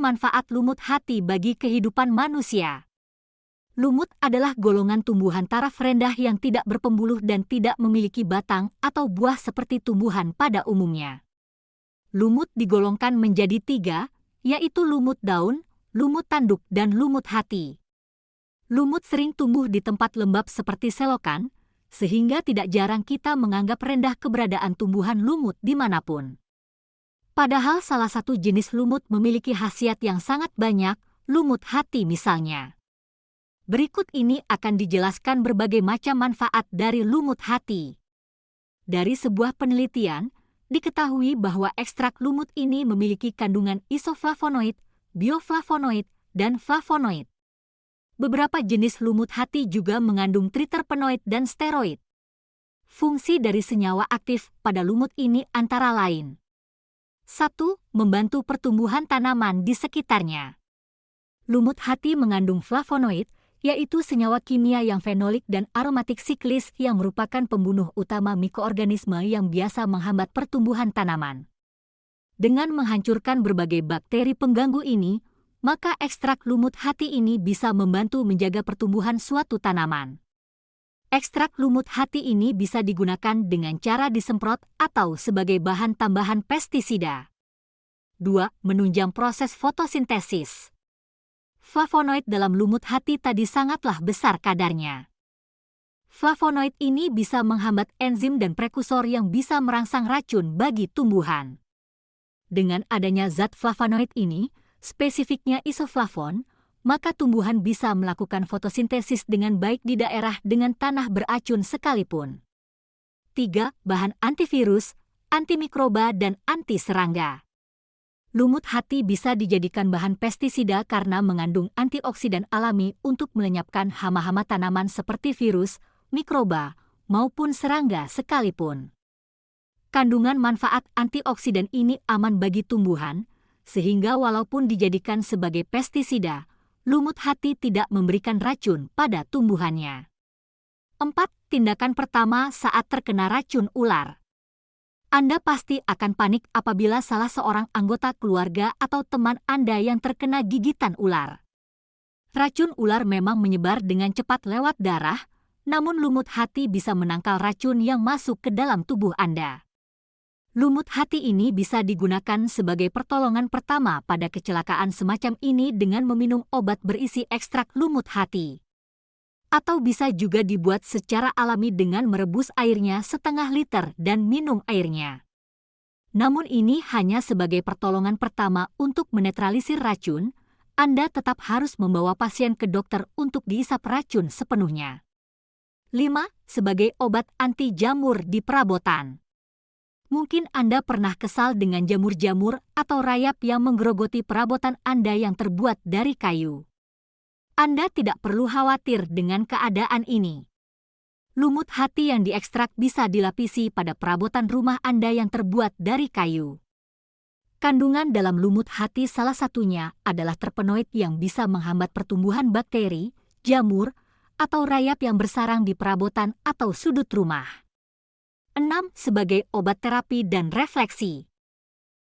manfaat lumut hati bagi kehidupan manusia. Lumut adalah golongan tumbuhan taraf rendah yang tidak berpembuluh dan tidak memiliki batang atau buah seperti tumbuhan pada umumnya. Lumut digolongkan menjadi 3, yaitu lumut daun, lumut tanduk, dan lumut hati. Lumut sering tumbuh di tempat lembab seperti selokan, sehingga tidak jarang kita menganggap rendah keberadaan tumbuhan lumut dimanapun. Padahal salah satu jenis lumut memiliki khasiat yang sangat banyak, lumut hati misalnya. Berikut ini akan dijelaskan berbagai macam manfaat dari lumut hati. Dari sebuah penelitian, diketahui bahwa ekstrak lumut ini memiliki kandungan isoflavonoid, bioflavonoid, dan flavonoid. Beberapa jenis lumut hati juga mengandung triterpenoid dan steroid. Fungsi dari senyawa aktif pada lumut ini antara lain: 1. Membantu pertumbuhan tanaman di sekitarnya. Lumut hati mengandung flavonoid, yaitu senyawa kimia yang fenolik dan aromatik siklis yang merupakan pembunuh utama mikroorganisme yang biasa menghambat pertumbuhan tanaman. Dengan menghancurkan berbagai bakteri pengganggu ini, maka ekstrak lumut hati ini bisa membantu menjaga pertumbuhan suatu tanaman. Ekstrak lumut hati ini bisa digunakan dengan cara disemprot atau sebagai bahan tambahan pestisida. 2. Menunjang proses fotosintesis. Flavonoid dalam lumut hati tadi sangatlah besar kadarnya. Flavonoid ini bisa menghambat enzim dan prekursor yang bisa merangsang racun bagi tumbuhan. Dengan adanya zat flavonoid ini, spesifiknya isoflavon, maka tumbuhan bisa melakukan fotosintesis dengan baik di daerah dengan tanah beracun sekalipun. 3. Bahan antivirus, antimikroba, dan anti serangga. Lumut hati bisa dijadikan bahan pestisida karena mengandung antioksidan alami untuk melenyapkan hama-hama tanaman seperti virus, mikroba, maupun serangga sekalipun. Kandungan manfaat antioksidan ini aman bagi tumbuhan, sehingga walaupun dijadikan sebagai pestisida, lumut hati tidak memberikan racun pada tumbuhannya. 4. Tindakan pertama saat terkena racun ular. Anda pasti akan panik apabila salah seorang anggota keluarga atau teman Anda yang terkena gigitan ular. Racun ular memang menyebar dengan cepat lewat darah, namun lumut hati bisa menangkal racun yang masuk ke dalam tubuh Anda. Lumut hati ini bisa digunakan sebagai pertolongan pertama pada kecelakaan semacam ini dengan meminum obat berisi ekstrak lumut hati. Atau bisa juga dibuat secara alami dengan merebus airnya setengah liter dan minum airnya. Namun ini hanya sebagai pertolongan pertama untuk menetralisir racun. Anda tetap harus membawa pasien ke dokter untuk diisap racun sepenuhnya. 5. Sebagai obat anti jamur di perabotan. Mungkin Anda pernah kesal dengan jamur-jamur atau rayap yang menggerogoti perabotan Anda yang terbuat dari kayu. Anda tidak perlu khawatir dengan keadaan ini. Lumut hati yang diekstrak bisa dilapisi pada perabotan rumah Anda yang terbuat dari kayu. Kandungan dalam lumut hati salah satunya adalah terpenoid yang bisa menghambat pertumbuhan bakteri, jamur, atau rayap yang bersarang di perabotan atau sudut rumah. 6. Sebagai obat terapi dan refleksi.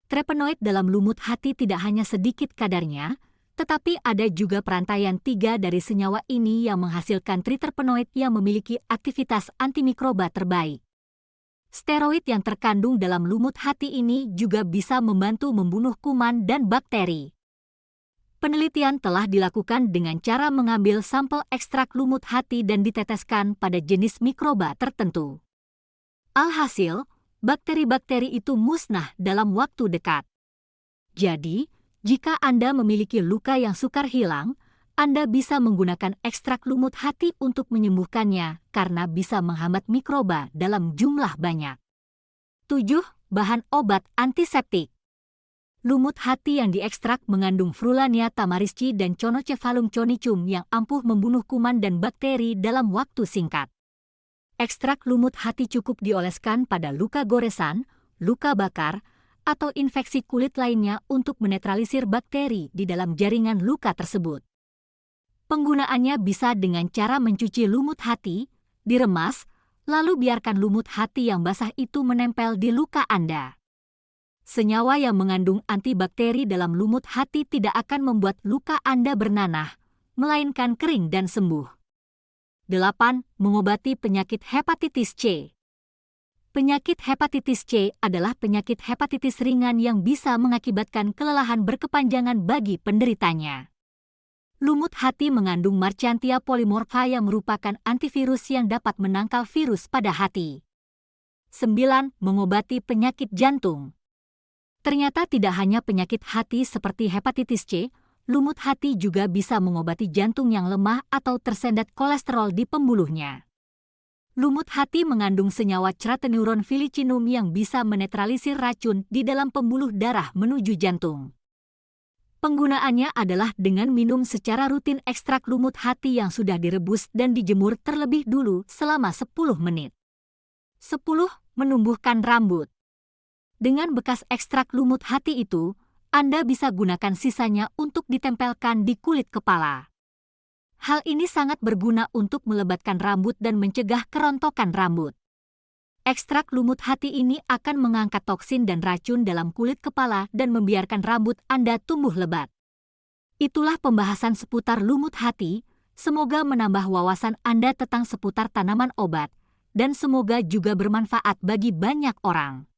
Terpenoid dalam lumut hati tidak hanya sedikit kadarnya, tetapi ada juga perantaian 3 dari senyawa ini yang menghasilkan triterpenoid yang memiliki aktivitas antimikroba terbaik. Steroid yang terkandung dalam lumut hati ini juga bisa membantu membunuh kuman dan bakteri. Penelitian telah dilakukan dengan cara mengambil sampel ekstrak lumut hati dan diteteskan pada jenis mikroba tertentu. Alhasil, bakteri-bakteri itu musnah dalam waktu dekat. Jadi, jika Anda memiliki luka yang sukar hilang, Anda bisa menggunakan ekstrak lumut hati untuk menyembuhkannya karena bisa menghambat mikroba dalam jumlah banyak. 7. Bahan obat antiseptik. Lumut hati yang diekstrak mengandung Frullania tamarisci dan Chonocephalum chonicum yang ampuh membunuh kuman dan bakteri dalam waktu singkat. Ekstrak lumut hati cukup dioleskan pada luka goresan, luka bakar, atau infeksi kulit lainnya untuk menetralisir bakteri di dalam jaringan luka tersebut. Penggunaannya bisa dengan cara mencuci lumut hati, diremas, lalu biarkan lumut hati yang basah itu menempel di luka Anda. Senyawa yang mengandung antibakteri dalam lumut hati tidak akan membuat luka Anda bernanah, melainkan kering dan sembuh. 8. Mengobati penyakit hepatitis C. Penyakit hepatitis C adalah penyakit hepatitis ringan yang bisa mengakibatkan kelelahan berkepanjangan bagi penderitanya. Lumut hati mengandung Marchantia polymorpha yang merupakan antivirus yang dapat menangkal virus pada hati. 9. Mengobati penyakit jantung. Ternyata tidak hanya penyakit hati seperti hepatitis C, lumut hati juga bisa mengobati jantung yang lemah atau tersendat kolesterol di pembuluhnya. Lumut hati mengandung senyawa Chrateneuron filicinum yang bisa menetralisir racun di dalam pembuluh darah menuju jantung. Penggunaannya adalah dengan minum secara rutin ekstrak lumut hati yang sudah direbus dan dijemur terlebih dulu selama 10 menit. 10. Menumbuhkan rambut. Dengan bekas ekstrak lumut hati itu, Anda bisa gunakan sisanya untuk ditempelkan di kulit kepala. Hal ini sangat berguna untuk melebatkan rambut dan mencegah kerontokan rambut. Ekstrak lumut hati ini akan mengangkat toksin dan racun dalam kulit kepala dan membiarkan rambut Anda tumbuh lebat. Itulah pembahasan seputar lumut hati, semoga menambah wawasan Anda tentang seputar tanaman obat, dan semoga juga bermanfaat bagi banyak orang.